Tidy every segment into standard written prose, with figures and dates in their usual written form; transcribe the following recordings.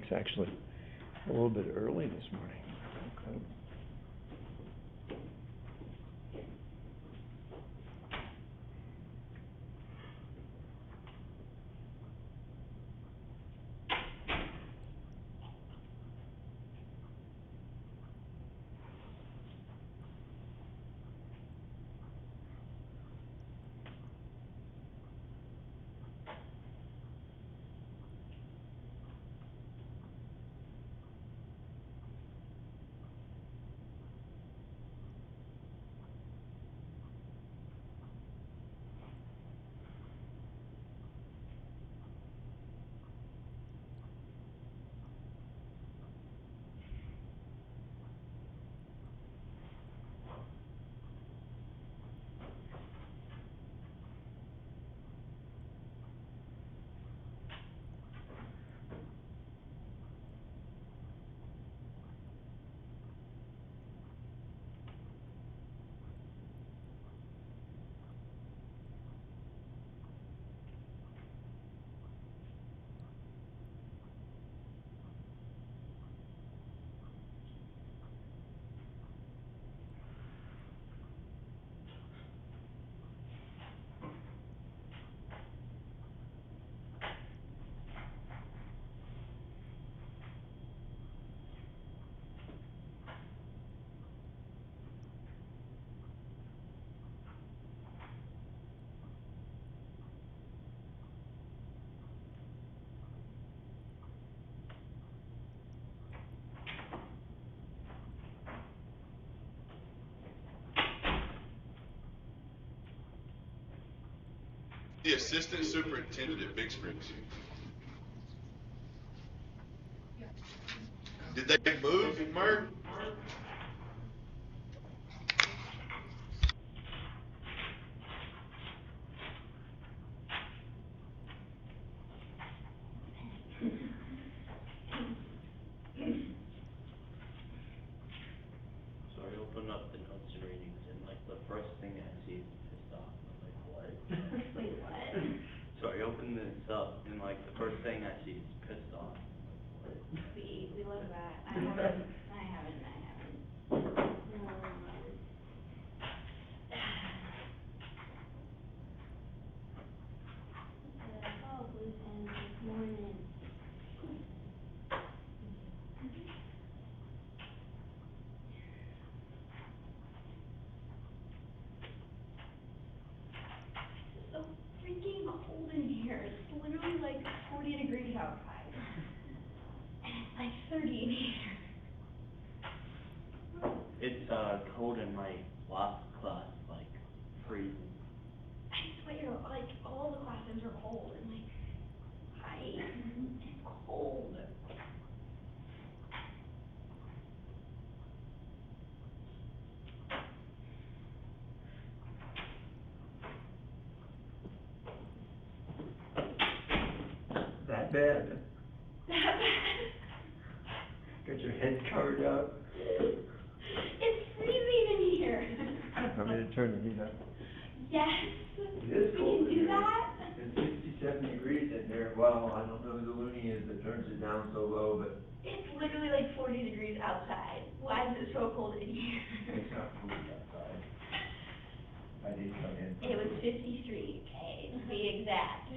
It's actually a little bit early this morning. Okay. The assistant superintendent at Big Springs. Did they move, Mert? So I open up the notes and readings, and like the first thing I see is pissed off. I'm like, what? Wait, what? So I open this up, and like the first thing I see is pissed off. I'm like, what? We love that. I haven't. No. I saw a blue pen this morning. It's so freaking cold in here. It's literally like 40 degrees outside. And it's like 30 in here. It's cold in my last class, like freezing. I swear, like, all the classes are cold and like, it's cold. That bad? Got your head covered up? It's freezing in here. Want me to turn the heat up? Yes. It is cold We in can do here. that. It's 67 degrees in there. Well, I don't know who the loony is that turns it down so low, but It's literally like 40 degrees outside. Why is it so cold in here? it's not cool outside. I did come in. It was 53, okay, to be exact.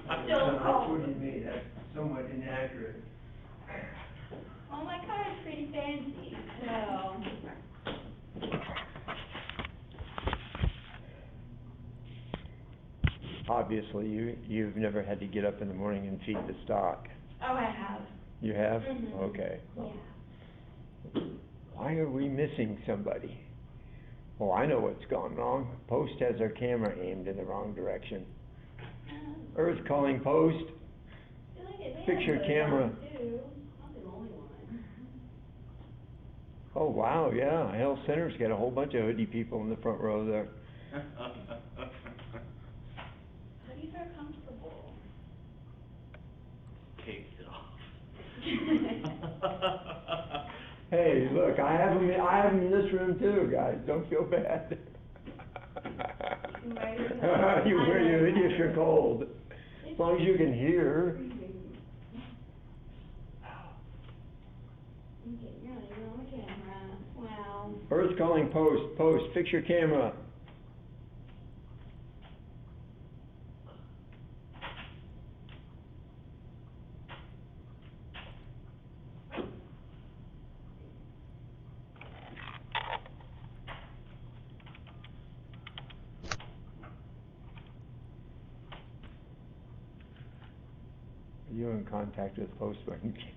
That's Still what cold. you mean, that's somewhat inaccurate. Well, my car is pretty fancy, so. Obviously, you've never had to get up in the morning and feed the stock. Oh, I have. You have? Mhm. Okay. Yeah. Why are we missing somebody? Oh, I know what's gone wrong. Post has our camera aimed in the wrong direction. Earth calling Post. I feel like they Fix have your those camera. on, too. Not the only one. Oh, wow, yeah, Hell Center's got a whole bunch of hoodie people in the front row there. Hoodies are comfortable. Takes it off. Hey, look, I have them in this room too, guys, don't feel bad. You wear your hoodie. You wear your hoodie if you're cold, It's as long as you can hear. freezing. Okay, you're not even on the camera. Wow. Earth calling post, post, fix your camera. Are you in contact with post when you can't?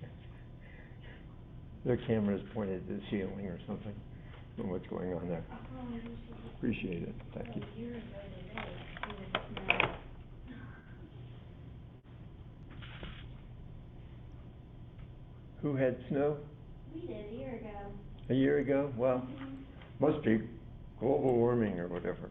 Their camera's pointed to the ceiling or something. I don't know what's going on there. Oh, you should Appreciate it, thank you. a year ago today, it was snow. Who had snow We did a year ago. a year ago? Well, must be global warming or whatever.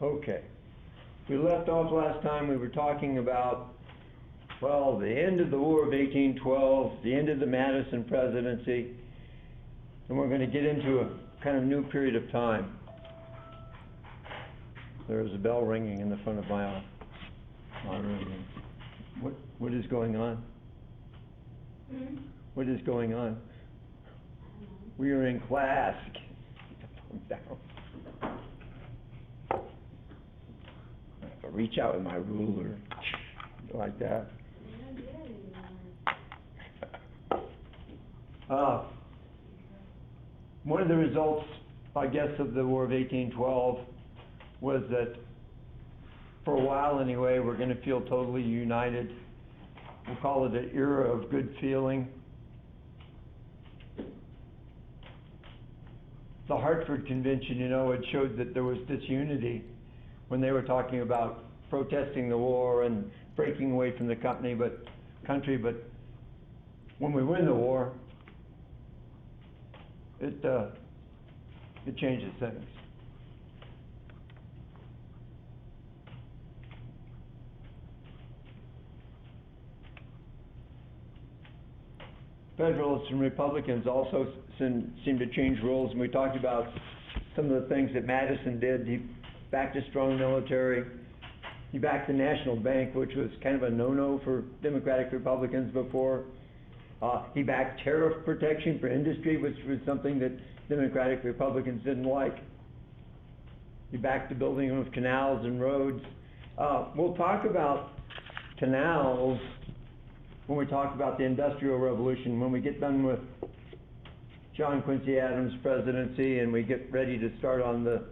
Okay. We left off last time, we were talking about, well, the end of the War of 1812, the end of the Madison presidency, and we're going to get into a kind of new period of time. There's a bell ringing in the front of my room. What is going on? Hmm? What is going on? We are in class. Keep the phone down. I reach out with my ruler like that. They don't do that anymore. One of the results, I guess, of the War of 1812 was that, for a while anyway, we're going to feel totally united. We'll call it an era of good feeling. The Hartford Convention, you know, it showed that there was disunity when they were talking about protesting the war and breaking away from the country, but when we win the war, it changes things. Federalists and Republicans also seem to change roles, and we talked about some of the things that Madison did. He backed a strong military. He backed the National Bank, which was kind of a no-no for Democratic Republicans before. He backed tariff protection for industry, which was something that Democratic Republicans didn't like. He backed the building of canals and roads. We'll talk about canals when we talk about the Industrial Revolution, when we get done with John Quincy Adams' presidency and we get ready to start on the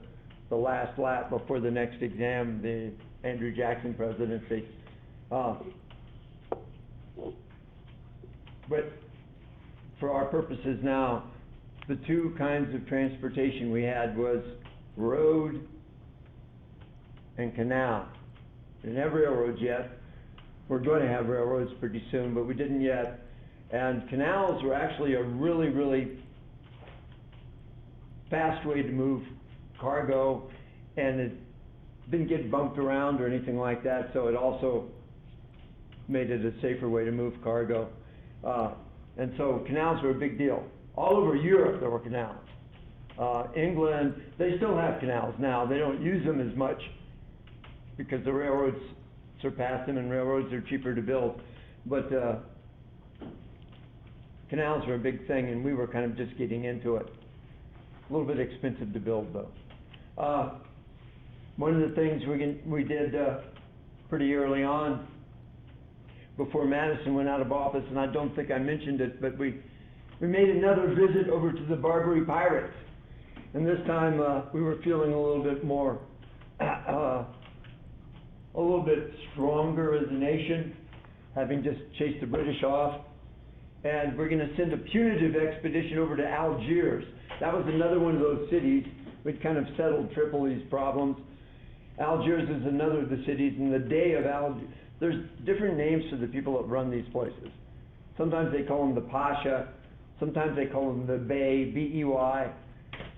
last lap before the next exam, the Andrew Jackson presidency. But for our purposes now, the two kinds of transportation we had was road and canal. We didn't have railroads yet. We're going to have railroads pretty soon, but we didn't yet. And canals were actually a really, really fast way to move cargo, and it didn't get bumped around or anything like that, so it also made it a safer way to move cargo. And so canals were a big deal. All over Europe there were canals. England, they still have canals now. They don't use them as much because the railroads surpass them and railroads are cheaper to build. But canals were a big thing, and we were kind of just getting into it. A little bit expensive to build, though. One of the things we did pretty early on, before Madison went out of office, and I don't think I mentioned it, but we made another visit over to the Barbary Pirates. And this time we were feeling a little bit more, a little bit stronger as a nation, having just chased the British off. And we're going to send a punitive expedition over to Algiers. That was another one of those cities. We'd kind of settled Tripoli's problems. Algiers is another of the cities, and the Dey of Algiers. There's different names for the people that run these places. Sometimes they call them the Pasha, sometimes they call them the Bey, B-E-Y,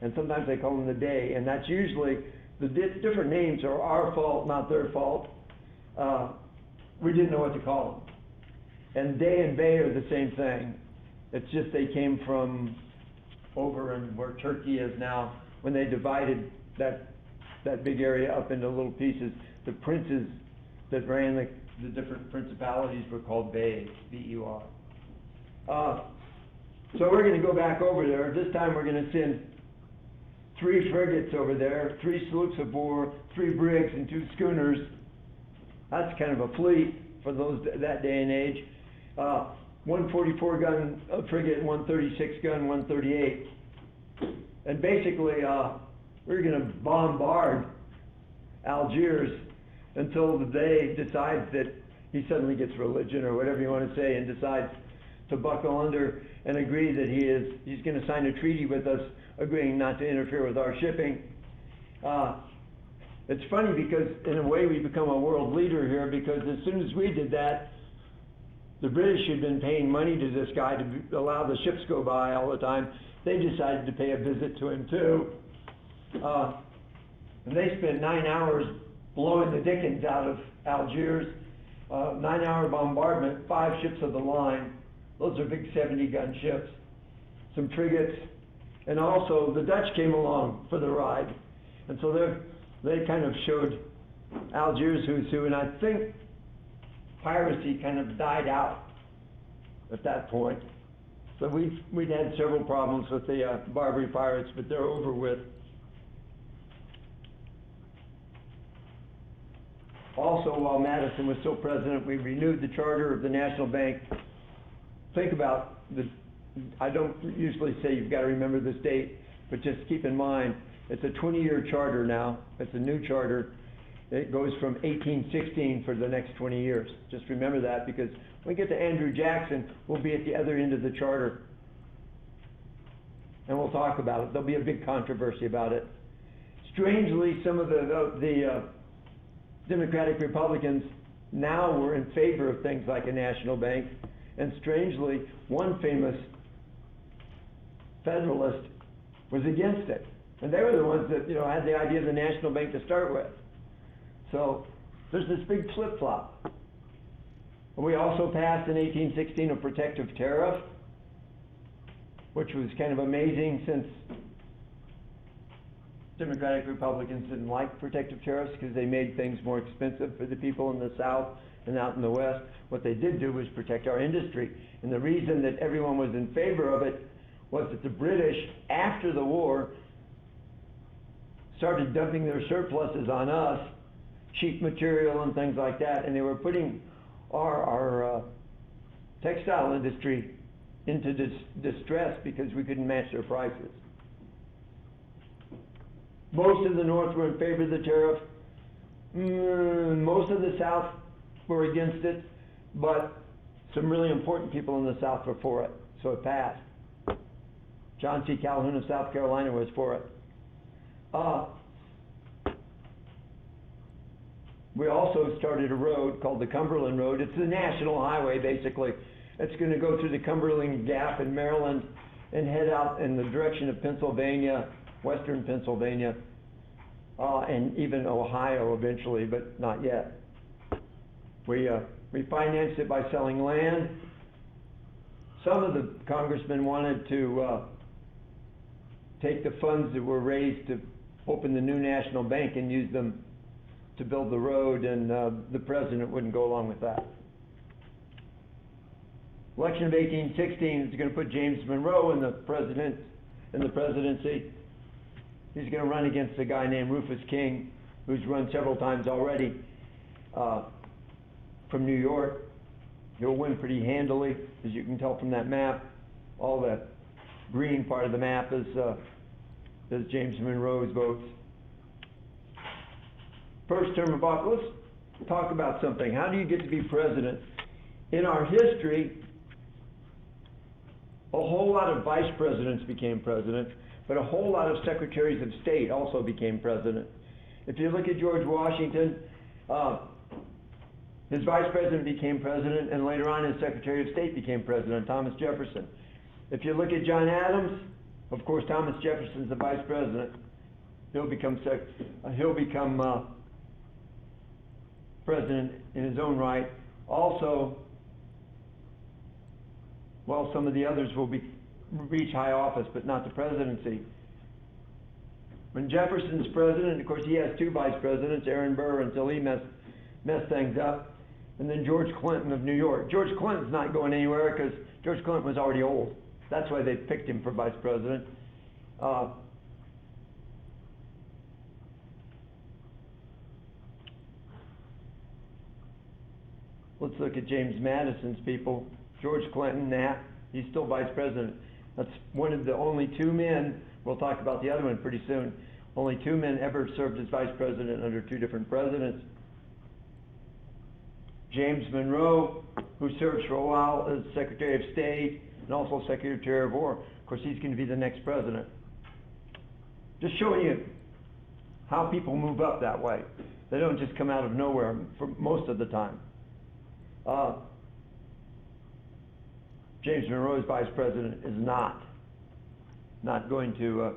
and sometimes they call them the Dey. And that's usually, the different names are our fault, not their fault. We didn't know what to call them. And Dey and Bey are the same thing. It's just they came from over in where Turkey is now, when they divided that big area up into little pieces, the princes that ran the different principalities were called beys, B-E-R. So we're gonna go back over there. This time we're gonna send 3 frigates over there, 3 sloops of war, 3 brigs, and 2 schooners. That's kind of a fleet for that day and age. 1 44-gun frigate, 1 36-gun, 1 38. And basically, we're gonna bombard Algiers until the day decides that he suddenly gets religion, or whatever you want to say, and decides to buckle under and agree that he's going to sign a treaty with us, agreeing not to interfere with our shipping. It's funny because in a way we become a world leader here, because as soon as we did that, the British had been paying money to this guy to allow the ships go by all the time. They decided to pay a visit to him too. And they spent 9 hours blowing the dickens out of Algiers. 9-hour bombardment, 5 ships of the line. Those are big 70-gun ships, some frigates, and also the Dutch came along for the ride. And so they kind of showed Algiers who's who, and I think piracy kind of died out at that point. So we'd had several problems with the Barbary pirates, but they're over with. Also, while Madison was still president, we renewed the charter of the National Bank. Think about I don't usually say you've got to remember this date, but just keep in mind, it's a 20-year charter now. It's a new charter. It goes from 1816 for the next 20 years. Just remember that, because when we get to Andrew Jackson, we'll be at the other end of the charter. And we'll talk about it. There'll be a big controversy about it. Strangely, some of the Democratic Republicans now were in favor of things like a national bank, and strangely, one famous Federalist was against it. And they were the ones that, had the idea of the national bank to start with. So there's this big flip-flop. We also passed in 1816 a protective tariff, which was kind of amazing since Democratic Republicans didn't like protective tariffs because they made things more expensive for the people in the South and out in the West. What they did do was protect our industry. And the reason that everyone was in favor of it was that the British, after the war, started dumping their surpluses on us, cheap material and things like that, and they were putting our textile industry into distress because we couldn't match their prices. Most of the North were in favor of the tariff. Most of the South were against it, but some really important people in the South were for it, so it passed. John C. Calhoun of South Carolina was for it. We also started a road called the Cumberland Road. It's a national highway, basically. It's going to go through the Cumberland Gap in Maryland and head out in the direction of Pennsylvania, western Pennsylvania, and even Ohio eventually, but not yet. We financed it by selling land. Some of the congressmen wanted to take the funds that were raised to open the new national bank and use them to build the road, and the president wouldn't go along with that. Election of 1816 is going to put James Monroe in the presidency. He's going to run against a guy named Rufus King, who's run several times already from New York. He'll win pretty handily, as you can tell from that map. All the green part of the map is James Monroe's votes. First term of office, let's talk about something. How do you get to be president? In our history, a whole lot of vice presidents became president, but a whole lot of secretaries of state also became president. If you look at George Washington, his vice president became president, and later on his secretary of state became president, Thomas Jefferson. If you look at John Adams, of course Thomas Jefferson's the vice president. He'll become president in his own right. Also, well, some of the others will reach high office, but not the presidency. When Jefferson's president, of course, he has two vice presidents, Aaron Burr until he messed things up, and then George Clinton of New York. George Clinton's not going anywhere because George Clinton was already old. That's why they picked him for vice president. Let's look at James Madison's people. George Clinton, he's still vice president. That's one of the only two men, we'll talk about the other one pretty soon, only two men ever served as vice president under two different presidents. James Monroe, who served for a while as Secretary of State and also Secretary of War. Of course, he's going to be the next president. Just showing you how people move up that way. They don't just come out of nowhere for most of the time. James Monroe's vice president is not going to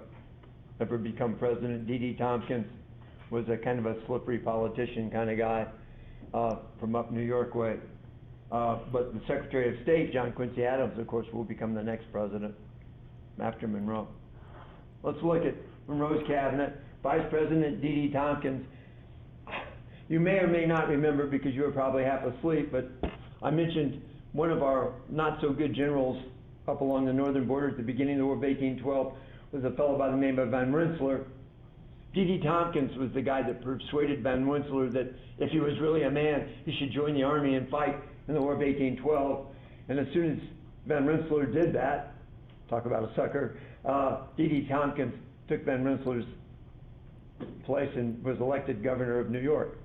ever become president. D.D. Tompkins was a kind of a slippery politician kind of guy from up New York way. But the Secretary of State, John Quincy Adams, of course, will become the next president after Monroe. Let's look at Monroe's cabinet. Vice President D.D. Tompkins. You may or may not remember because you were probably half asleep, but I mentioned one of our not so good generals up along the northern border at the beginning of the War of 1812 was a fellow by the name of Van Rensselaer. D.D. Tompkins was the guy that persuaded Van Rensselaer that if he was really a man, he should join the army and fight in the War of 1812. And as soon as Van Rensselaer did that, talk about a sucker, D.D. Tompkins took Van Rensselaer's place and was elected governor of New York.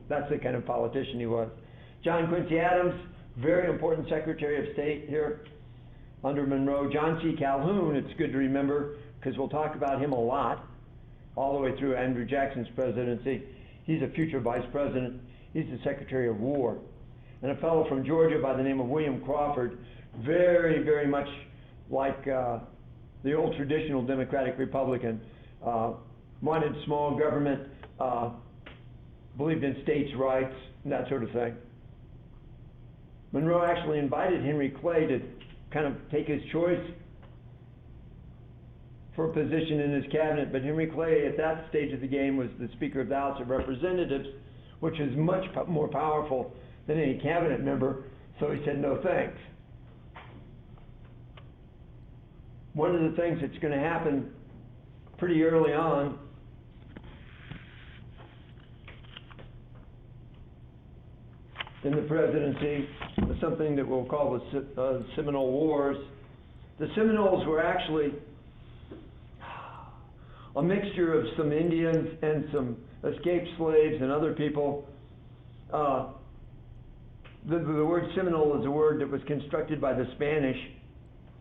That's the kind of politician he was. John Quincy Adams, very important Secretary of State here under Monroe. John C. Calhoun, it's good to remember because we'll talk about him a lot all the way through Andrew Jackson's presidency. He's a future vice president. He's the Secretary of War. And a fellow from Georgia by the name of William Crawford, very, very much like the old traditional Democratic Republican, wanted small government, believed in states' rights, and that sort of thing. Monroe actually invited Henry Clay to kind of take his choice for a position in his cabinet, but Henry Clay at that stage of the game was the Speaker of the House of Representatives, which is much more powerful than any cabinet member, so he said no thanks. One of the things that's going to happen pretty early on in the presidency was something that we'll call the Seminole Wars. The Seminoles were actually a mixture of some Indians and some escaped slaves and other people. The word Seminole is a word that was constructed by the Spanish,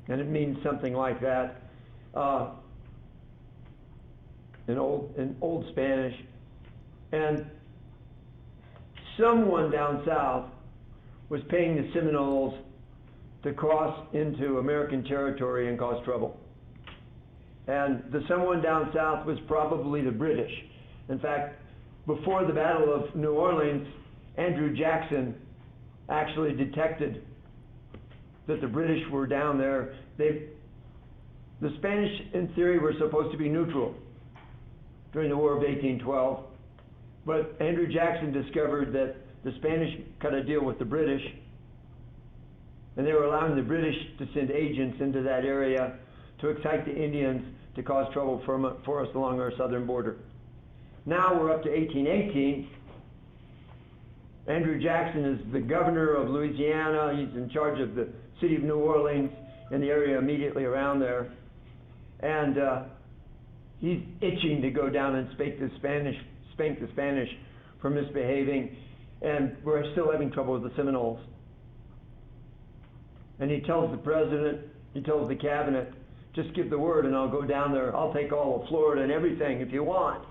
and it means something like that in old Spanish. And someone down south was paying the Seminoles to cross into American territory and cause trouble. And the someone down south was probably the British. In fact, before the Battle of New Orleans, Andrew Jackson actually detected that the British were down there. The Spanish, in theory, were supposed to be neutral during the War of 1812. But Andrew Jackson discovered that the Spanish cut a deal with the British, and they were allowing the British to send agents into that area to excite the Indians to cause trouble for us along our southern border. Now we're up to 1818. Andrew Jackson is the governor of Louisiana. He's in charge of the city of New Orleans and the area immediately around there. And he's itching to go down and spank the Spanish for misbehaving. And we're still having trouble with the Seminoles. And he tells the president, he tells the cabinet, just give the word and I'll go down there. I'll take all of Florida and everything if you want.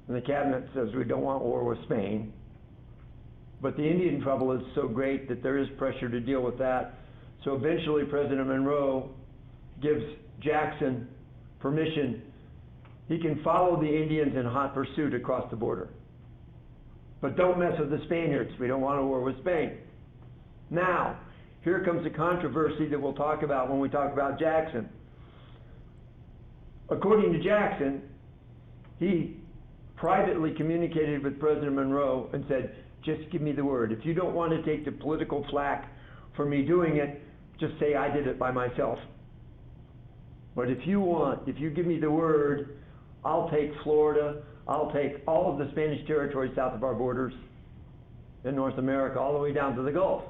And the cabinet says, we don't want war with Spain. But the Indian trouble is so great that there is pressure to deal with that. So eventually President Monroe gives Jackson permission. He can follow the Indians in hot pursuit across the border. But don't mess with the Spaniards. We don't want a war with Spain. Now, here comes a controversy that we'll talk about when we talk about Jackson. According to Jackson, he privately communicated with President Monroe and said, just give me the word. If you don't want to take the political flack for me doing it, just say I did it by myself. But if you give me the word, I'll take Florida, I'll take all of the Spanish territory south of our borders in North America, all the way down to the Gulf.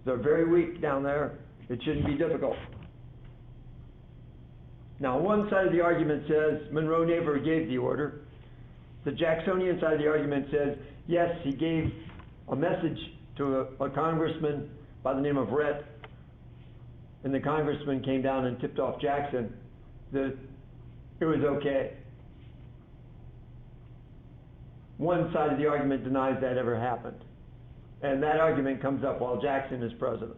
They're very weak down there. It shouldn't be difficult. Now, one side of the argument says Monroe never gave the order. The Jacksonian side of the argument says, yes, he gave a message to a congressman by the name of Rhett, and the congressman came down and tipped off Jackson that it was okay. One side of the argument denies that ever happened. And that argument comes up while Jackson is president.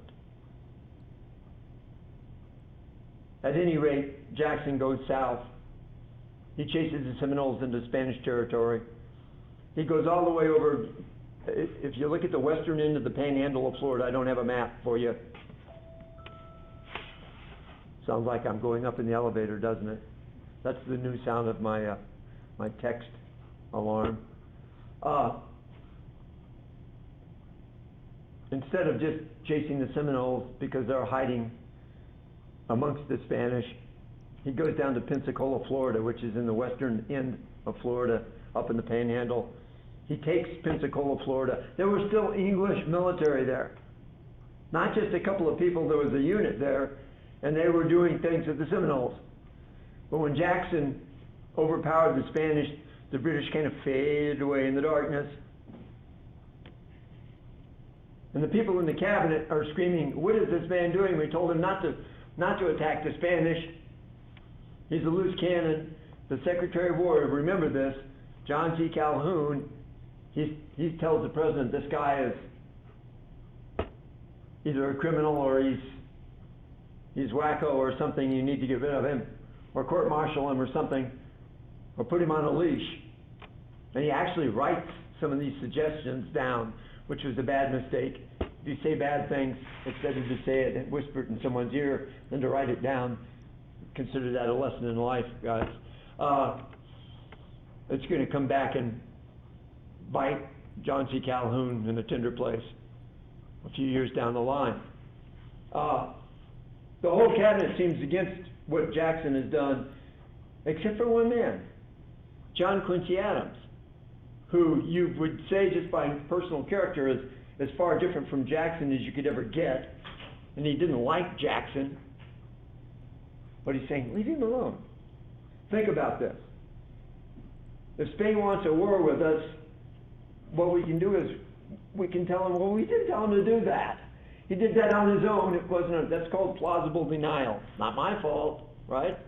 At any rate, Jackson goes south. He chases the Seminoles into Spanish territory. He goes all the way over. If you look at the western end of the panhandle of Florida, I don't have a map for you. Sounds like I'm going up in the elevator, doesn't it? That's the new sound of my my text alarm. Instead of just chasing the Seminoles because they're hiding amongst the Spanish, he goes down to Pensacola, Florida, which is in the western end of Florida, up in the Panhandle. He takes Pensacola, Florida. There was still English military there. Not just a couple of people, there was a unit there, and they were doing things with the Seminoles. But when Jackson overpowered the Spanish, the British kind of faded away in the darkness. And the people in the cabinet are screaming, what is this man doing? We told him not to attack the Spanish. He's a loose cannon. The Secretary of War, remember this, John C. Calhoun, he tells the president, this guy is either a criminal or he's wacko or something, you need to get rid of him, or court-martial him or something, or put him on a leash. And he actually writes some of these suggestions down, which was a bad mistake. If you say bad things, it's better to say it and whisper it in someone's ear than to write it down. Consider that a lesson in life, guys. It's going to come back and bite John C. Calhoun in a tender place a few years down the line. The whole cabinet seems against what Jackson has done, except for one man, John Quincy Adams, who you would say just by personal character is as far different from Jackson as you could ever get, and he didn't like Jackson, but he's saying, leave him alone. Think about this. If Spain wants a war with us, what we can do is we can tell him, well, we did tell him to do that. He did that on his own. It wasn't. That's called plausible denial. Not my fault, right?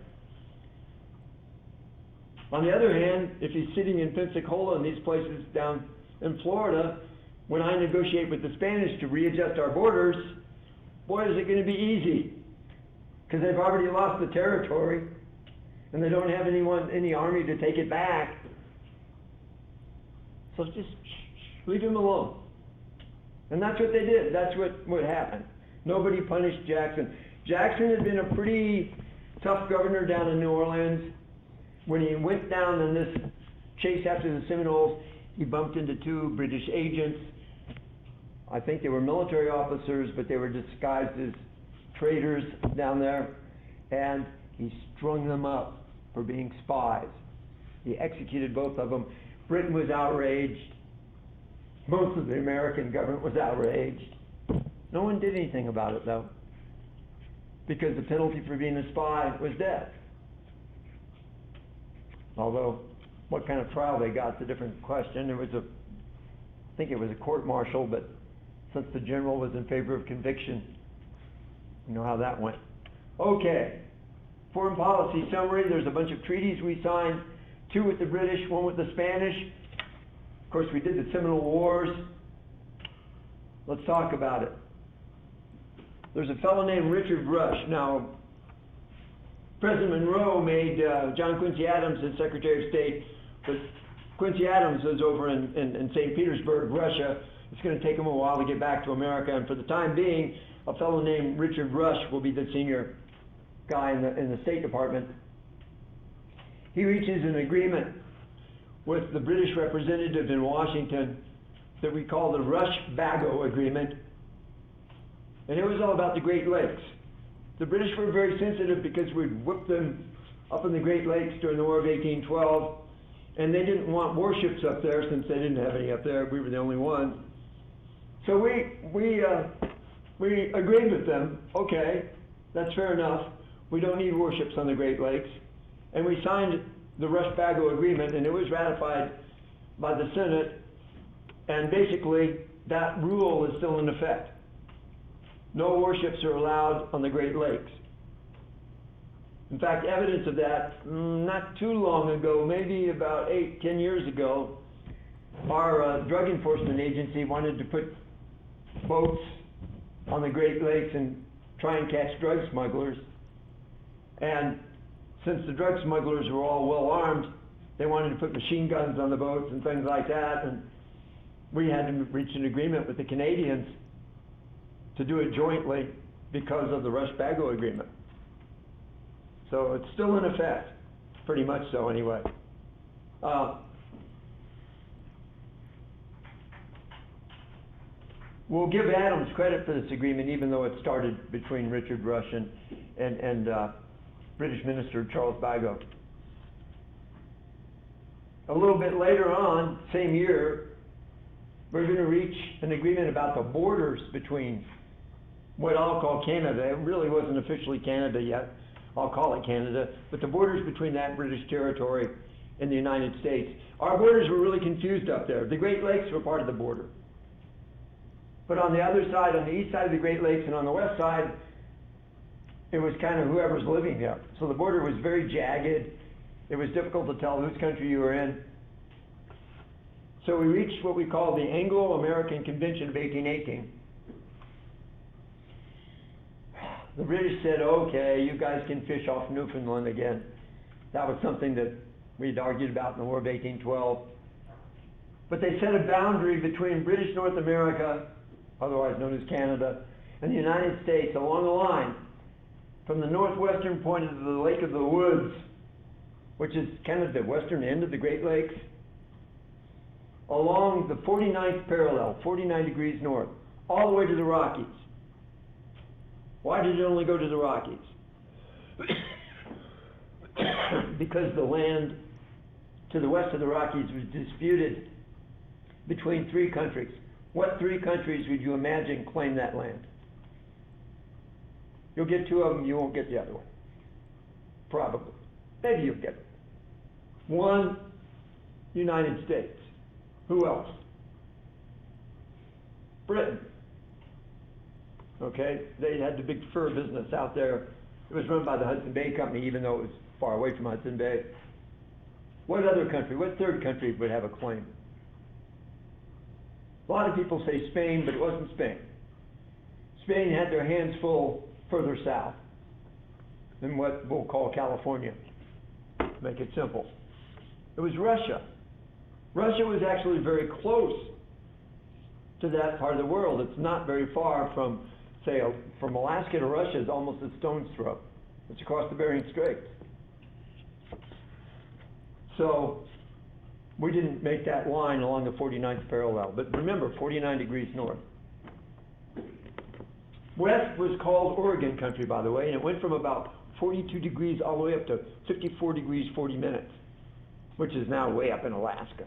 On the other hand, if he's sitting in Pensacola and these places down in Florida, when I negotiate with the Spanish to readjust our borders, boy, is it going to be easy. Because they've already lost the territory, and they don't have any army to take it back. So just leave him alone. And that's what they did. That's what happened. Nobody punished Jackson. Jackson had been a pretty tough governor down in New Orleans. When he went down in this chase after the Seminoles, he bumped into two British agents. I think they were military officers, but they were disguised as traitors down there. And he strung them up for being spies. He executed both of them. Britain was outraged. Most of the American government was outraged. No one did anything about it, though, because the penalty for being a spy was death. Although, what kind of trial they got is a different question. I think it was a court-martial, but since the general was in favor of conviction, you know how that went. Okay, foreign policy summary. There's a bunch of treaties we signed, 2 with the British, 1 with the Spanish. Of course, we did the Seminole Wars. Let's talk about it. There's a fellow named Richard Rush. Now, President Monroe made John Quincy Adams his Secretary of State, but Quincy Adams was over in St. Petersburg, Russia, It's gonna take them a while to get back to America, and for the time being, a fellow named Richard Rush will be the senior guy in the State Department. He reaches an agreement with the British representative in Washington that we call the Rush-Bagot Agreement, and it was all about the Great Lakes. The British were very sensitive because we'd whipped them up in the Great Lakes during the War of 1812, and they didn't want warships up there since they didn't have any up there. We were the only ones. So we agreed with them. Okay, that's fair enough. We don't need warships on the Great Lakes, and we signed the Rush-Bagot Agreement, and it was ratified by the Senate, and basically that rule is still in effect. No warships are allowed on the Great Lakes. In fact, evidence of that, not too long ago, maybe about 10 years ago, our drug enforcement agency wanted to put boats on the Great Lakes and try and catch drug smugglers. And since the drug smugglers were all well armed, they wanted to put machine guns on the boats and things like that, and we had to reach an agreement with the Canadians to do it jointly because of the Rush-Bagot Agreement. So it's still in effect, pretty much so anyway. We'll give Adams credit for this agreement, even though it started between Richard Rush and British Minister Charles Bagot. A little bit later on, same year, we're going to reach an agreement about the borders between what I'll call Canada. It really wasn't officially Canada yet. I'll call it Canada, but the borders between that British territory and the United States. Our borders were really confused up there. The Great Lakes were part of the border. But on the other side, on the east side of the Great Lakes and on the west side, it was kind of whoever's living there. So the border was very jagged. It was difficult to tell whose country you were in. So we reached what we call the Anglo-American Convention of 1818. The British said, okay, you guys can fish off Newfoundland again. That was something that we'd argued about in the War of 1812. But they set a boundary between British North America, otherwise known as Canada, and the United States along the line from the northwestern point of the Lake of the Woods, which is kind of the western end of the Great Lakes, along the 49th parallel, 49 degrees north, all the way to the Rockies. Why did it only go to the Rockies? Because the land to the west of the Rockies was disputed between three countries. What three countries would you imagine claim that land? You'll get two of them, you won't get the other one. Probably. Maybe you'll get it. One, United States. Who else? Britain. Okay, they had the big fur business out there. It was run by the Hudson Bay Company, even though it was far away from Hudson Bay. What other country, what third country would have a claim? A lot of people say Spain, but it wasn't Spain. Spain had their hands full further south than what we'll call California, to make it simple. It was Russia. Russia was actually very close to that part of the world. It's not very far from, say, from Alaska to Russia is almost a stone's throw. It's across the Bering Strait. So we didn't make that line along the 49th parallel. But remember, 49 degrees north. West was called Oregon country, by the way, and it went from about 42 degrees all the way up to 54 degrees 40 minutes, which is now way up in Alaska.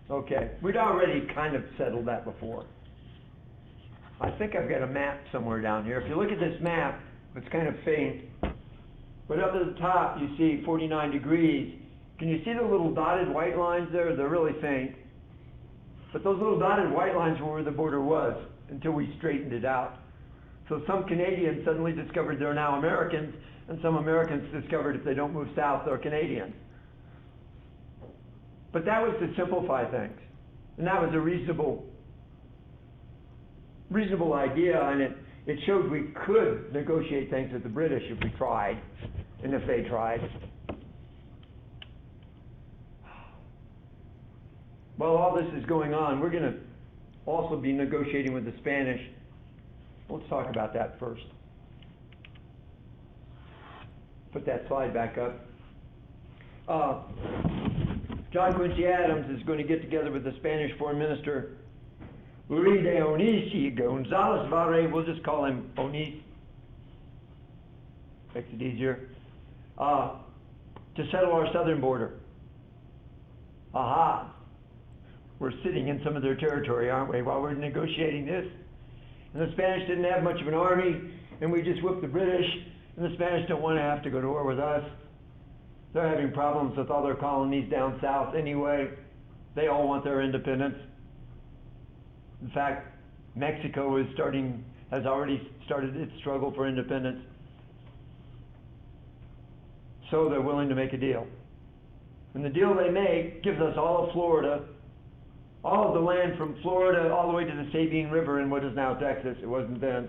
Okay, we'd already kind of settled that before. I think I've got a map somewhere down here. If you look at this map, it's kind of faint, but up at the top you see 49 degrees. Can you see the little dotted white lines there? They're really faint. But those little dotted white lines were where the border was until we straightened it out. So some Canadians suddenly discovered they're now Americans, and some Americans discovered if they don't move south, they're Canadians. But that was to simplify things. And that was a reasonable idea, and it showed we could negotiate things with the British if we tried, and if they tried. while all this is going on, we're gonna also be negotiating with the Spanish. Let's talk about that first. Put that slide back up. John Quincy Adams is going to get together with the Spanish Foreign Minister, Luis de Onís y González Varela, we'll just call him Onís, makes it easier, to settle our southern border. Aha! We're sitting in some of their territory, aren't we, while we're negotiating this? And the Spanish didn't have much of an army, and we just whipped the British, and the Spanish don't want to have to go to war with us. They're having problems with all their colonies down south anyway. They all want their independence. In fact, Mexico has already started its struggle for independence. So they're willing to make a deal. And the deal they make gives us all of Florida, all of the land from Florida all the way to the Sabine River in what is now Texas. It wasn't then.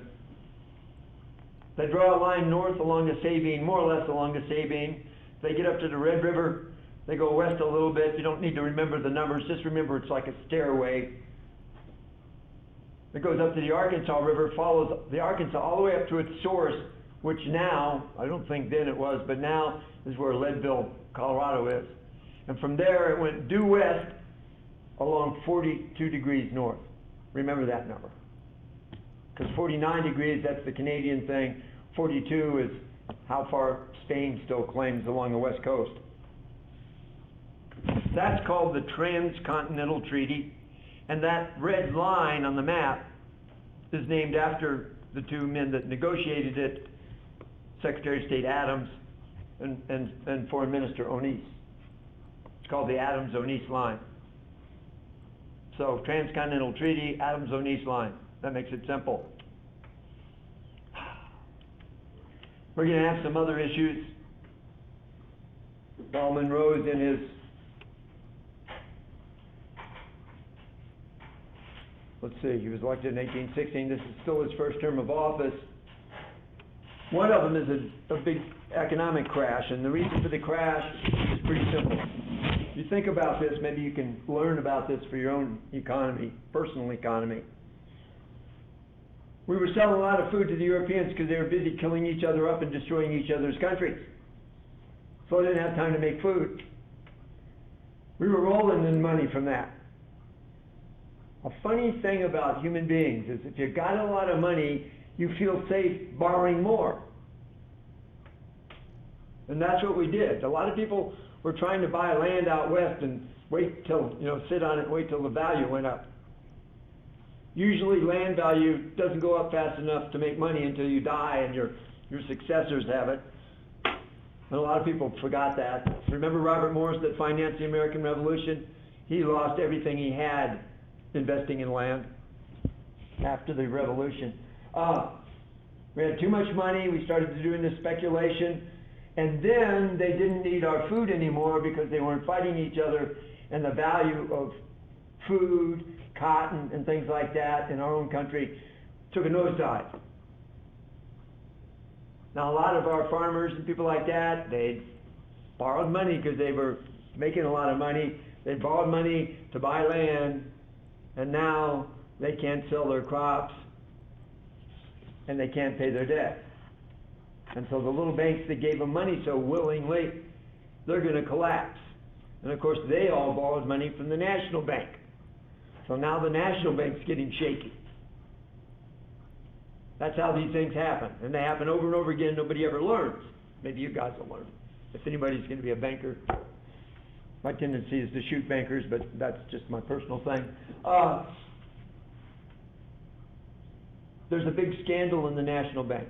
They draw a line north along the Sabine, more or less along the Sabine. They get up to the Red River, they go west a little bit. You don't need to remember the numbers, just remember it's like a stairway. It goes up to the Arkansas River, follows the Arkansas all the way up to its source, which now, I don't think then it was, but now is where Leadville, Colorado is. And from there it went due west along 42 degrees north. Remember that number. Because 49 degrees, that's the Canadian thing. 42 is how far Spain still claims along the west coast. That's called the Transcontinental Treaty, and that red line on the map is named after the two men that negotiated it, Secretary of State Adams and Foreign Minister Onís. It's called the Adams-Onís line. So, Transcontinental Treaty, Adams-Onís line. That makes it simple. We're going to have some other issues. Baldwin Rose in his, let's see, he was elected in 1816. This is still his first term of office. One of them is a big economic crash, and the reason for the crash is pretty simple. If you think about this, maybe you can learn about this for your own economy, personal economy. We were selling a lot of food to the Europeans because they were busy killing each other up and destroying each other's countries. So they didn't have time to make food. We were rolling in money from that. A funny thing about human beings is if you got a lot of money, you feel safe borrowing more. And that's what we did. A lot of people were trying to buy land out west and wait till, sit on it and wait till the value went up. Usually land value doesn't go up fast enough to make money until you die and your successors have it. And a lot of people forgot that. Remember Robert Morris that financed the American Revolution? He lost everything he had investing in land after the revolution. We had too much money, we started doing this speculation, and then they didn't need our food anymore because they weren't fighting each other, and the value of food, cotton, and things like that in our own country took a nosedive. Now a lot of our farmers and people like that, they borrowed money because they were making a lot of money. They borrowed money to buy land, and now they can't sell their crops, and they can't pay their debt. And so the little banks that gave them money so willingly, they're going to collapse. And of course they all borrowed money from the National Bank. So now the National Bank's getting shaky. That's how these things happen. And they happen over and over again. Nobody ever learns. Maybe you guys will learn. If anybody's going to be a banker. My tendency is to shoot bankers, but that's just my personal thing. There's a big scandal in the National Bank.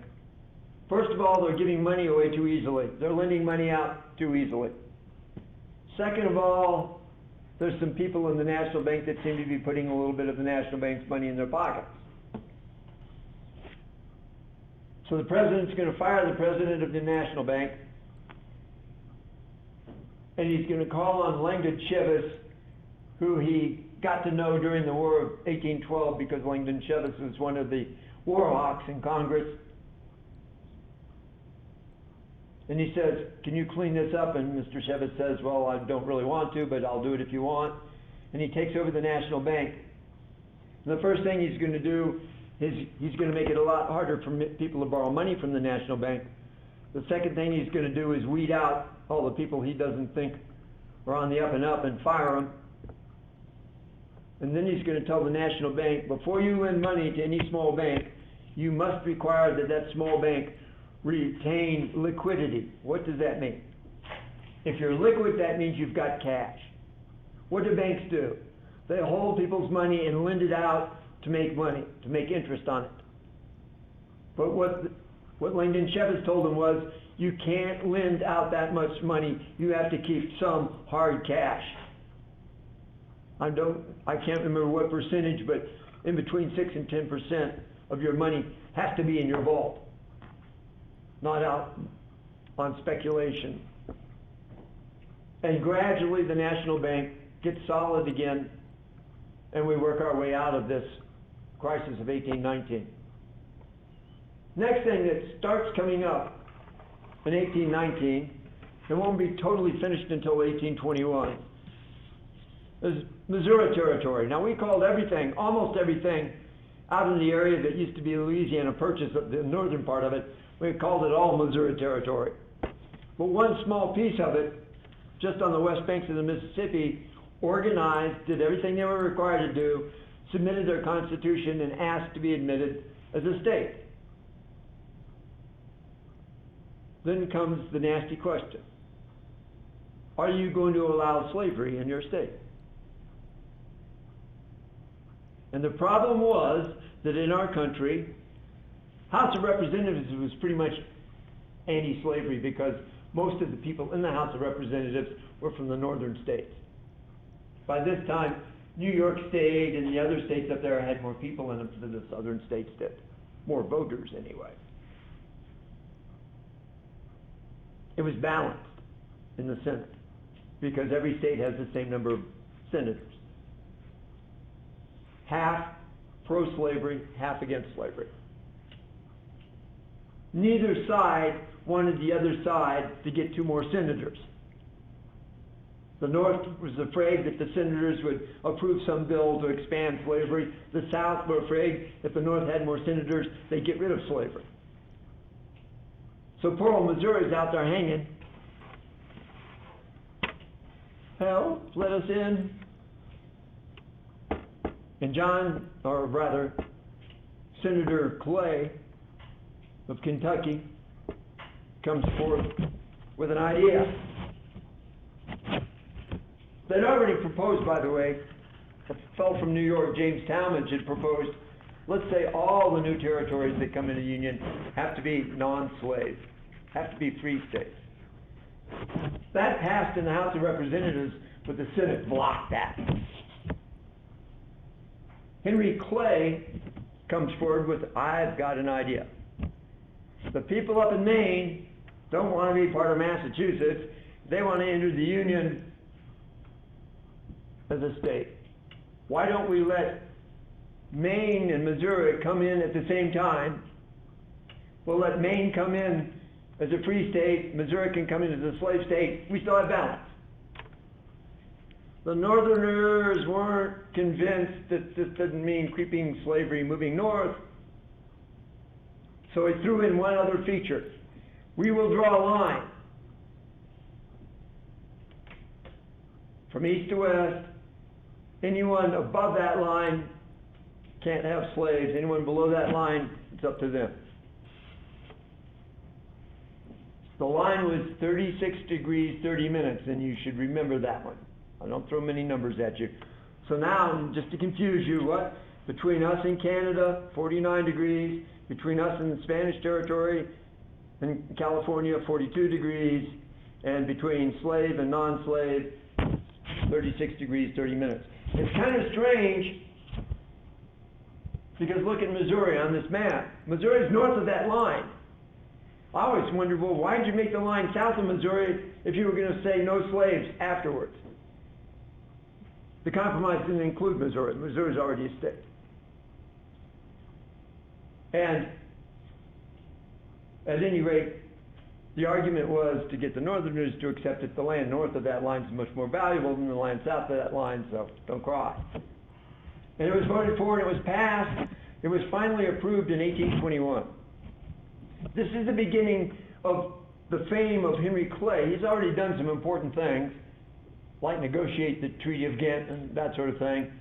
First of all, they're giving money away too easily. They're lending money out too easily. Second of all, there's some people in the National Bank that seem to be putting a little bit of the National Bank's money in their pockets. So the president's going to fire the president of the National Bank, and he's going to call on Langdon Cheves, who he got to know during the War of 1812 because Langdon Cheves was one of the war hawks in Congress. And he says, can you clean this up? And Mr. Cheves says, well, I don't really want to, but I'll do it if you want. and he takes over the national bank. And the first thing he's going to do is he's going to make it a lot harder for people to borrow money from the national bank. The second thing he's going to do is weed out all the people he doesn't think are on the up and up and fire them. And then he's going to tell the national bank, before you lend money to any small bank, you must require that that small bank retain liquidity. What does that mean? If you're liquid, that means you've got cash. What do banks do? They hold people's money and lend it out to make money, to make interest on it. But what Langdon Cheves told them was, you can't lend out that much money. You have to keep some hard cash. I can't remember what percentage, but in between 6 and 10% of your money has to be in your vault, not out on speculation. And gradually the national bank gets solid again, and we work our way out of this crisis of 1819. Next thing that starts coming up in 1819, and won't be totally finished until 1821, is Missouri Territory. Now, we called everything, almost everything, out in the area that used to be Louisiana Purchase, the northern part of it, we called it all Missouri Territory. But one small piece of it, just on the west banks of the Mississippi, organized, did everything they were required to do, submitted their constitution, and asked to be admitted as a state. Then comes the nasty question. Are you going to allow slavery in your state? And the problem was that in our country, House of Representatives was pretty much anti-slavery because most of the people in the House of Representatives were from the northern states. By this time, New York State and the other states up there had more people in them than the southern states did. More voters, anyway. It was balanced in the Senate because every state has the same number of senators. Half pro-slavery, half against slavery. Neither side wanted the other side to get 2 more senators. The North was afraid that the senators would approve some bill to expand slavery. The South were afraid if the North had more senators, they'd get rid of slavery. So poor old Missouri's out there hanging. Hell, let us in. And Senator Clay of Kentucky comes forth with an idea. They'd already proposed, by the way, a fellow from New York, James Talmadge, had proposed, let's say all the new territories that come into the Union have to be non-slave, have to be free states. That passed in the House of Representatives, but the Senate blocked that. Henry Clay comes forward with, I've got an idea. The people up in Maine don't want to be part of Massachusetts. They want to enter the Union as a state. Why don't we let Maine and Missouri come in at the same time? We'll let Maine come in as a free state, Missouri can come in as a slave state. We still have balance. The Northerners weren't convinced that this didn't mean creeping slavery moving north. So he threw in one other feature. We will draw a line from east to west. Anyone above that line can't have slaves. Anyone below that line, it's up to them. The line was 36 degrees, 30 minutes, and you should remember that one. I don't throw many numbers at you. So now, just to confuse you, what? Between us and Canada, 49 degrees. Between us and the Spanish territory and California, 42 degrees. And between slave and non-slave, 36 degrees, 30 minutes. It's kind of strange, because look at Missouri on this map. Missouri's north of that line. I always wondered, well, why did you make the line south of Missouri if you were going to say no slaves afterwards? The compromise didn't include Missouri. Missouri's already a state. And at any rate, The argument was to get the Northerners to accept that the land north of that line is much more valuable than the land south of that line, so don't cry. And it was voted for and it was passed. It was finally approved in 1821. This is the beginning of the fame of Henry Clay. He's already done some important things, like negotiate the Treaty of Ghent and that sort of thing.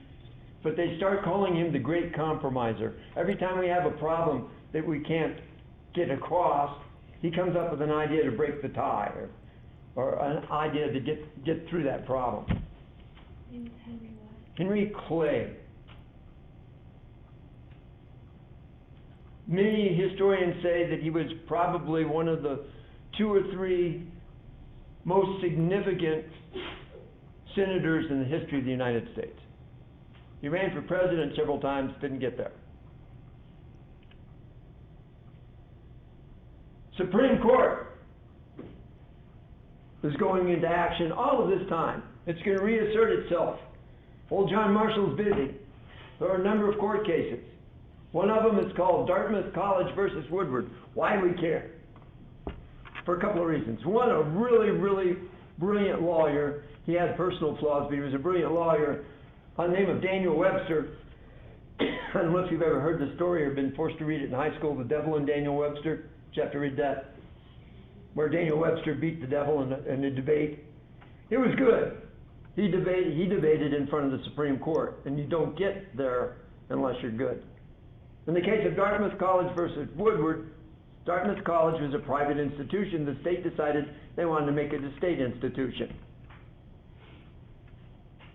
But they start calling him the Great Compromiser. Every time we have a problem that we can't get across, he comes up with an idea to break the tie, or an idea to get through that problem. Name is Henry what? Henry Clay. Many historians say that he was probably one of the 2 or 3 most significant senators in the history of the United States. He ran for president several times, didn't get there. Supreme Court is going into action all of this time. It's going to reassert itself. Old John Marshall's busy. There are a number of court cases. One of them is called Dartmouth College versus Woodward. Why do we care? For a couple of reasons. One, a really, really brilliant lawyer. He had personal flaws, but he was a brilliant lawyer by the name of Daniel Webster. I don't know if you've ever heard the story or been forced to read it in high school, The Devil and Daniel Webster. Did you have to read that? Where Daniel Webster beat the devil in a debate. It was good. He debated in front of the Supreme Court, and you don't get there unless you're good. In the case of Dartmouth College versus Woodward, Dartmouth College was a private institution. The state decided they wanted to make it a state institution.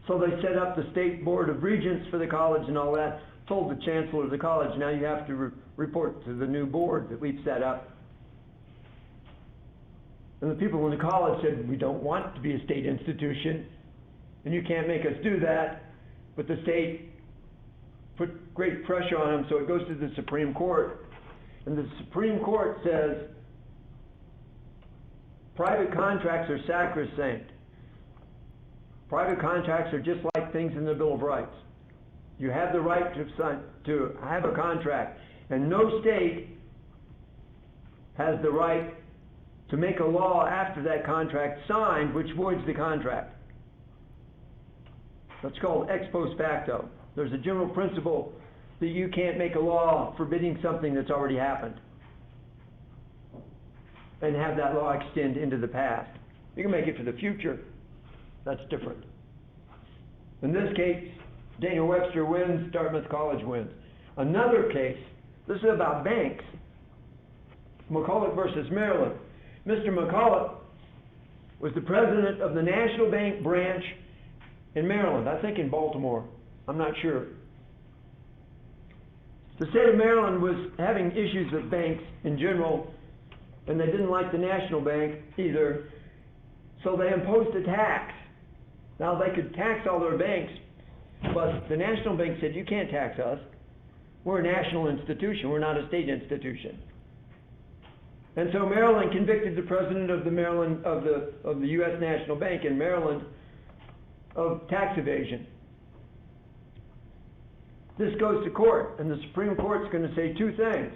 So they set up the State Board of Regents for the college and all that, told the chancellor of the college, now you have to report to the new board that we've set up. And the people in the college said, we don't want it to be a state institution, and you can't make us do that. But the state put great pressure on them, so it goes to the Supreme Court. And the Supreme Court says, private contracts are sacrosanct. Private contracts are just like things in the Bill of Rights. You have the right to have a contract, and no state has the right to make a law after that contract signed which voids the contract. That's called ex post facto. There's a general principle that you can't make a law forbidding something that's already happened and have that law extend into the past. You can make it for the future. That's different. In this case, Daniel Webster wins, Dartmouth College wins. Another case, this is about banks. McCulloch versus Maryland. Mr. McCulloch was the president of the National Bank branch in Maryland, I think in Baltimore. I'm not sure. The state of Maryland was having issues with banks in general, and they didn't like the National Bank either, so they imposed a tax. Now, they could tax all their banks, but the National Bank said, you can't tax us. We're a national institution. We're not a state institution. And so Maryland convicted the president of the U.S. National Bank in Maryland of tax evasion. This goes to court, and the Supreme Court's going to say 2 things.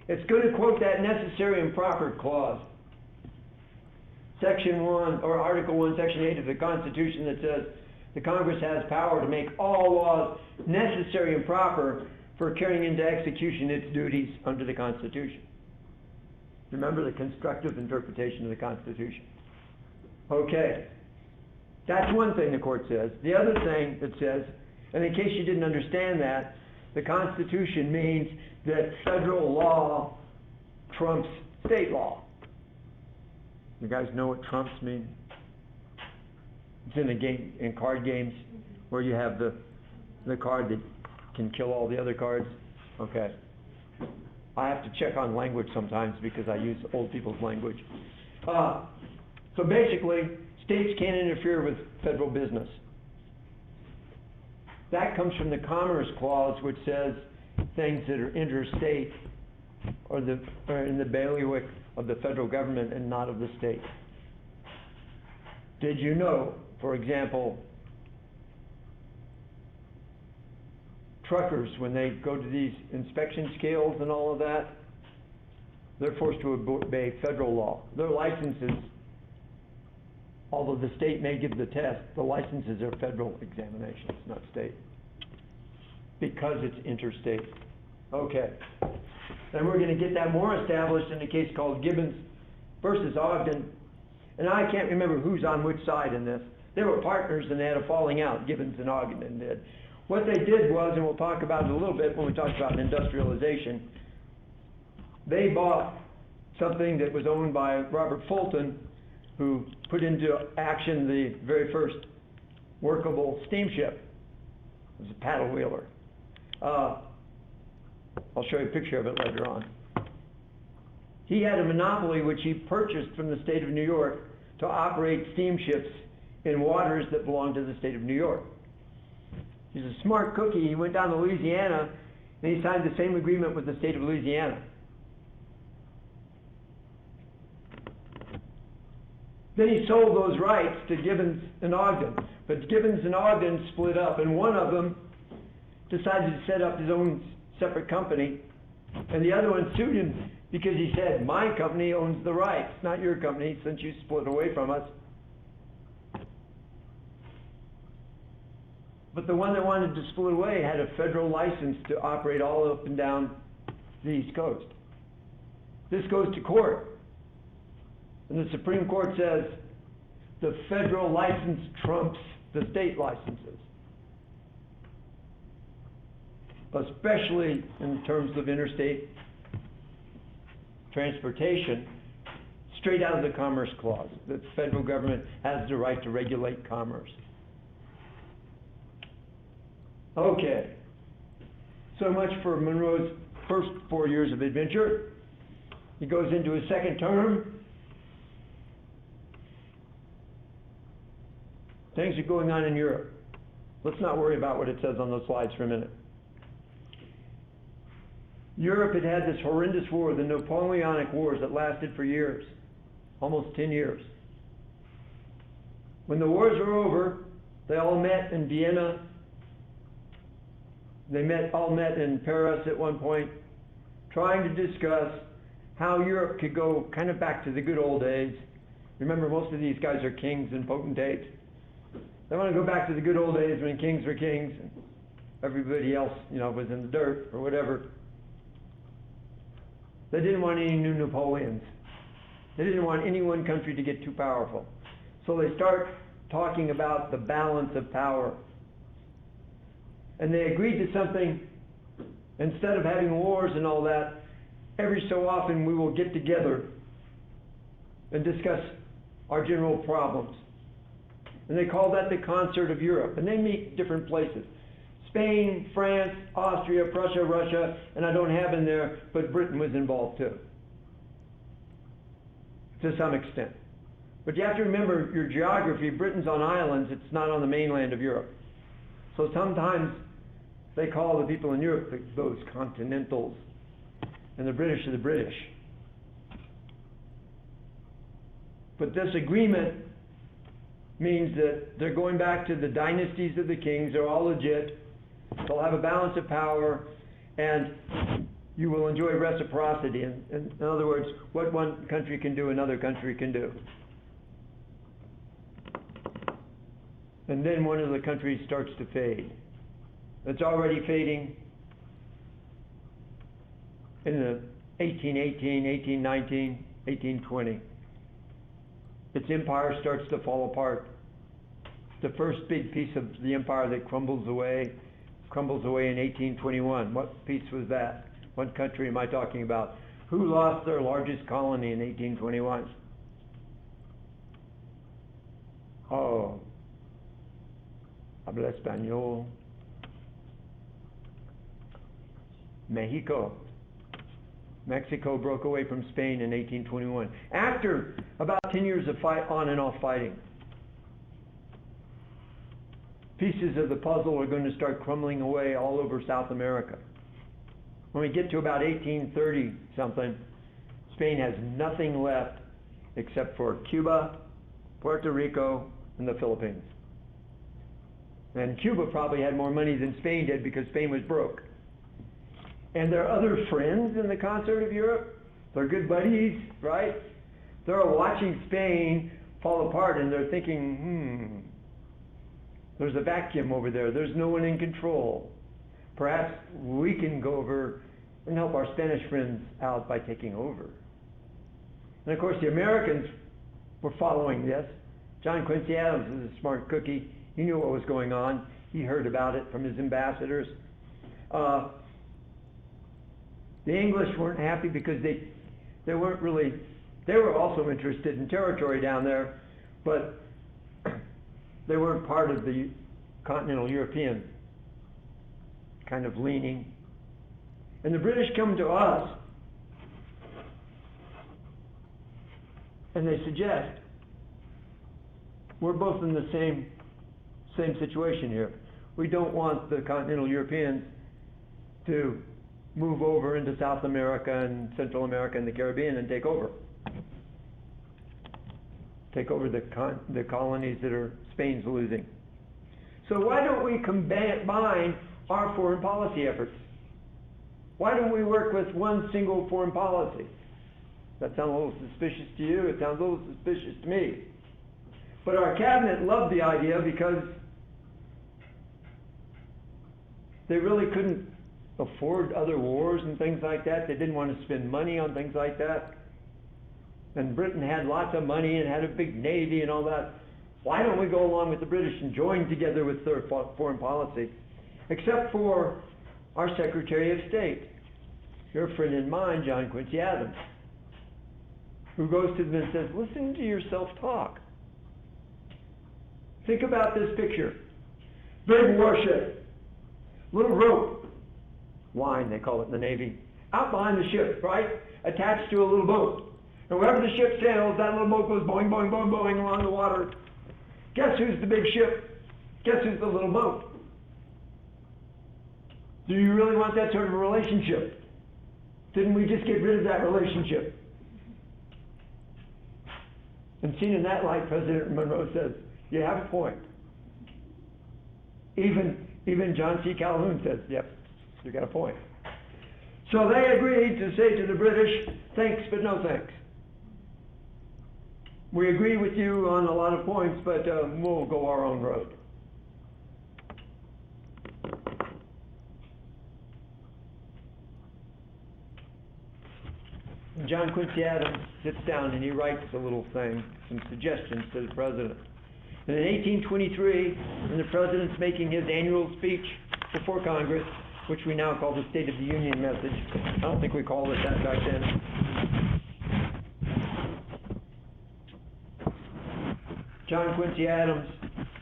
It's going to quote that necessary and proper clause. Section 1, or Article 1, Section 8 of the Constitution that says the Congress has power to make all laws necessary and proper for carrying into execution its duties under the Constitution. Remember the constructive interpretation of the Constitution. Okay. That's one thing the court says. The other thing it says, and in case you didn't understand that, the Constitution means that federal law trumps state law. You guys know what trumps mean? It's in a game, in card games, where you have the card that can kill all the other cards. Okay. I have to check on language sometimes because I use old people's language. So basically, states can't interfere with federal business. That comes from the Commerce Clause, which says things that are interstate are in the bailiwick of the federal government and not of the state. Did you know, for example, truckers, when they go to these inspection scales and all of that, they're forced to obey federal law. Their licenses, although the state may give the test, the licenses are federal examinations, not state, because it's interstate. Okay. Then we're going to get that more established in a case called Gibbons versus Ogden. And I can't remember who's on which side in this. They were partners and they had a falling out, Gibbons and Ogden did. What they did was, and we'll talk about it a little bit when we talk about industrialization, they bought something that was owned by Robert Fulton, who put into action the very first workable steamship. It was a paddle wheeler. I'll show you a picture of it later on. He had a monopoly which he purchased from the state of New York to operate steamships in waters that belonged to the state of New York. He's a smart cookie. He went down to Louisiana and he signed the same agreement with the state of Louisiana. Then he sold those rights to Gibbons and Ogden. But Gibbons and Ogden split up, and one of them decided to set up his own separate company, and the other one sued him because he said, my company owns the rights, not your company, since you split away from us. But the one that wanted to split away had a federal license to operate all up and down the East Coast. This goes to court. And the Supreme Court says the federal license trumps the state licenses, especially in terms of interstate transportation, straight out of the Commerce Clause. The federal government has the right to regulate commerce. Okay, so much for Monroe's first 4 years of adventure. He goes into his second term. Things are going on in Europe. Let's not worry about what it says on those slides for a minute. Europe had had this horrendous war, the Napoleonic Wars, that lasted for years, almost 10 years. When the wars were over, they all met in Vienna. They all met in Paris at one point, trying to discuss how Europe could go kind of back to the good old days. Remember, most of these guys are kings and potentates. They want to go back to the good old days when kings were kings and everybody else, was in the dirt or whatever. They didn't want any new Napoleons. They didn't want any one country to get too powerful. So they start talking about the balance of power. And they agreed to something. Instead of having wars and all that, every so often we will get together and discuss our general problems. And they call that the Concert of Europe. And they meet different places. Spain, France, Austria, Prussia, Russia, and I don't have in there, but Britain was involved too, to some extent. But you have to remember your geography. Britain's on islands. It's not on the mainland of Europe. So sometimes they call the people in Europe those continentals, and the British are the British. But this agreement means that they're going back to the dynasties of the kings. They're all legit. They'll have a balance of power, and you will enjoy reciprocity. In other words, what one country can do, another country can do. And then one of the countries starts to fade. It's already fading in the 1818, 1819, 1820. Its empire starts to fall apart. The first big piece of the empire that crumbles away in 1821. What piece was that? What country am I talking about? Who lost their largest colony in 1821? Oh, habla español. Mexico. Mexico broke away from Spain in 1821 after about 10 years of on and off fighting. Pieces of the puzzle are going to start crumbling away all over South America. When we get to about 1830 something, Spain has nothing left except for Cuba, Puerto Rico, and the Philippines. And Cuba probably had more money than Spain did because Spain was broke. And their other friends in the Concert of Europe, They're good buddies, right? They're watching Spain fall apart and they're thinking, there's a vacuum over there. There's no one in control. Perhaps we can go over and help our Spanish friends out by taking over. And of course, the Americans were following this. John Quincy Adams is a smart cookie. He knew what was going on. He heard about it from his ambassadors. The English weren't happy because they weren't really, they were also interested in territory down there, but they weren't part of the continental European kind of leaning. And the British come to us and they suggest we're both in the same situation here. We don't want the continental Europeans to move over into South America and Central America and the Caribbean and take over. Take over the colonies that are Spain's losing. So why don't we combine our foreign policy efforts? Why don't we work with one single foreign policy? That sounds a little suspicious to you. It sounds a little suspicious to me. But our cabinet loved the idea because they really couldn't afford other wars and things like that. They didn't want to spend money on things like that. And Britain had lots of money and had a big navy and all that. Why don't we go along with the British and join together with their foreign policy? Except for our Secretary of State, your friend and mine, John Quincy Adams, who goes to them and says, listen to yourself talk. Think about this picture. Big warship, little rope, line they call it in the Navy, out behind the ship, right? Attached to a little boat. And wherever the ship sails, that little boat goes boing, boing, boing, boing along the water. Guess who's the big ship? Guess who's the little boat? Do you really want that sort of a relationship? Didn't we just get rid of that relationship? And seen in that light, President Monroe says, you have a point. Even John C. Calhoun says, yep, you got a point. So they agreed to say to the British, thanks, but no thanks. We agree with you on a lot of points, but we'll go our own road. John Quincy Adams sits down and he writes a little thing, some suggestions to the president. And in 1823, when the president's making his annual speech before Congress, which we now call the State of the Union message, I don't think we called it that back then. John Quincy Adams,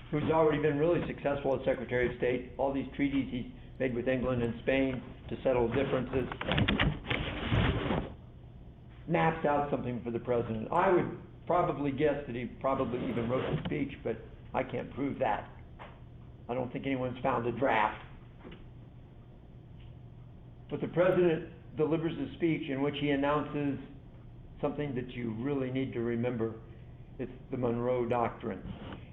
who's already been really successful as Secretary of State, all these treaties he's made with England and Spain to settle differences, maps out something for the president. I would probably guess that he probably even wrote the speech, but I can't prove that. I don't think anyone's found a draft. But the president delivers a speech in which he announces something that you really need to remember. It's the Monroe Doctrine.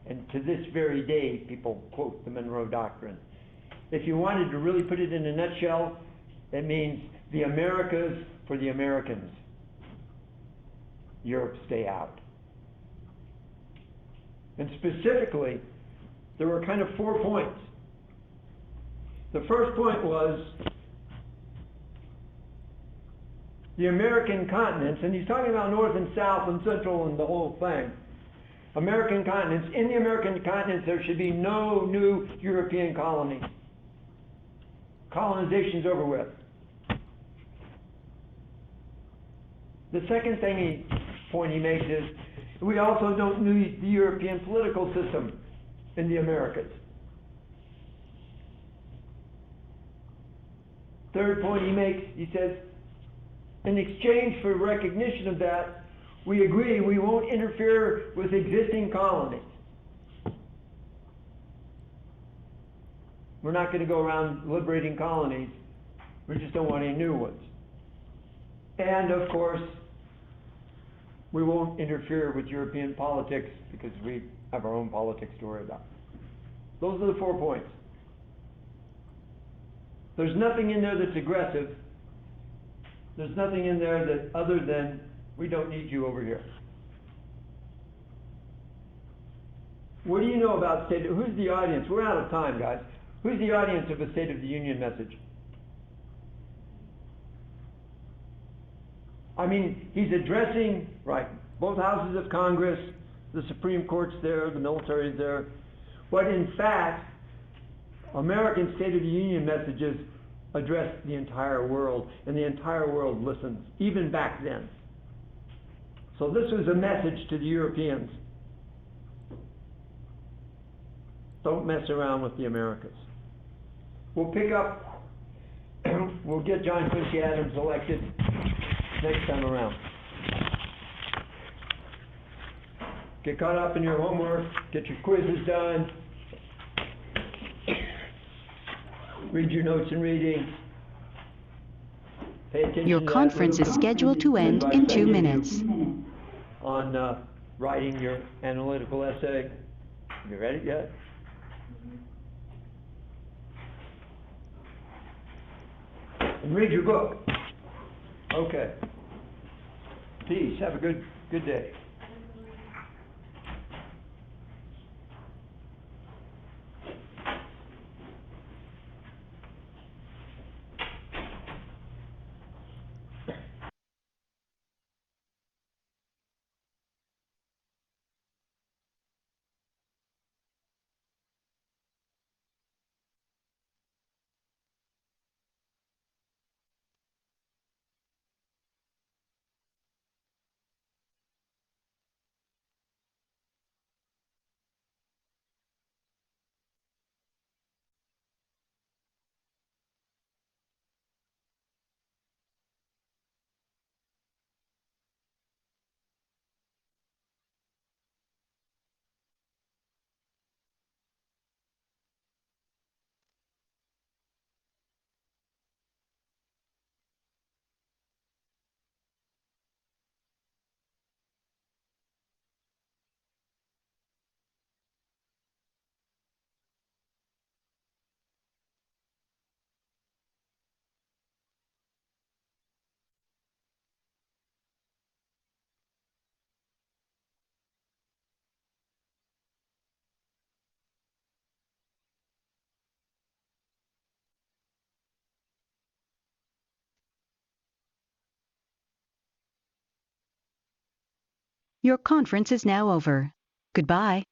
And to this very day, people quote the Monroe Doctrine. If you wanted to really put it in a nutshell, it means the Americas for the Americans. Europe, stay out. And specifically, there were kind of 4 points. The first point was the American continents, and he's talking about North and South and Central and the whole thing. American continents. In the American continents, there should be no new European colonies. Colonization's over with. The second point he makes is, we also don't need the European political system in the Americas. Third point he makes, he says, in exchange for recognition of that, we agree we won't interfere with existing colonies. We're not going to go around liberating colonies. We just don't want any new ones. And of course, we won't interfere with European politics because we have our own politics to worry about. Those are the 4 points. There's nothing in there that's aggressive. There's nothing in there that, other than, we don't need you over here. What do you know about who's the audience? We're out of time, guys. Who's the audience of a State of the Union message? I mean, he's addressing, right, both houses of Congress, the Supreme Court's there, the military's there. But in fact, American State of the Union messages address the entire world, and the entire world listens, even back then. So this was a message to the Europeans. Don't mess around with the Americas. We'll pick up, we'll get John Quincy Adams elected next time around. Get caught up in your homework, get your quizzes done, read your notes and reading. Pay attention Your to that conference is little scheduled to end advice in I 2 give minutes. you on writing your analytical essay. You read it yet? And read your book. Okay. Peace. Have a good day. Your conference is now over. Goodbye.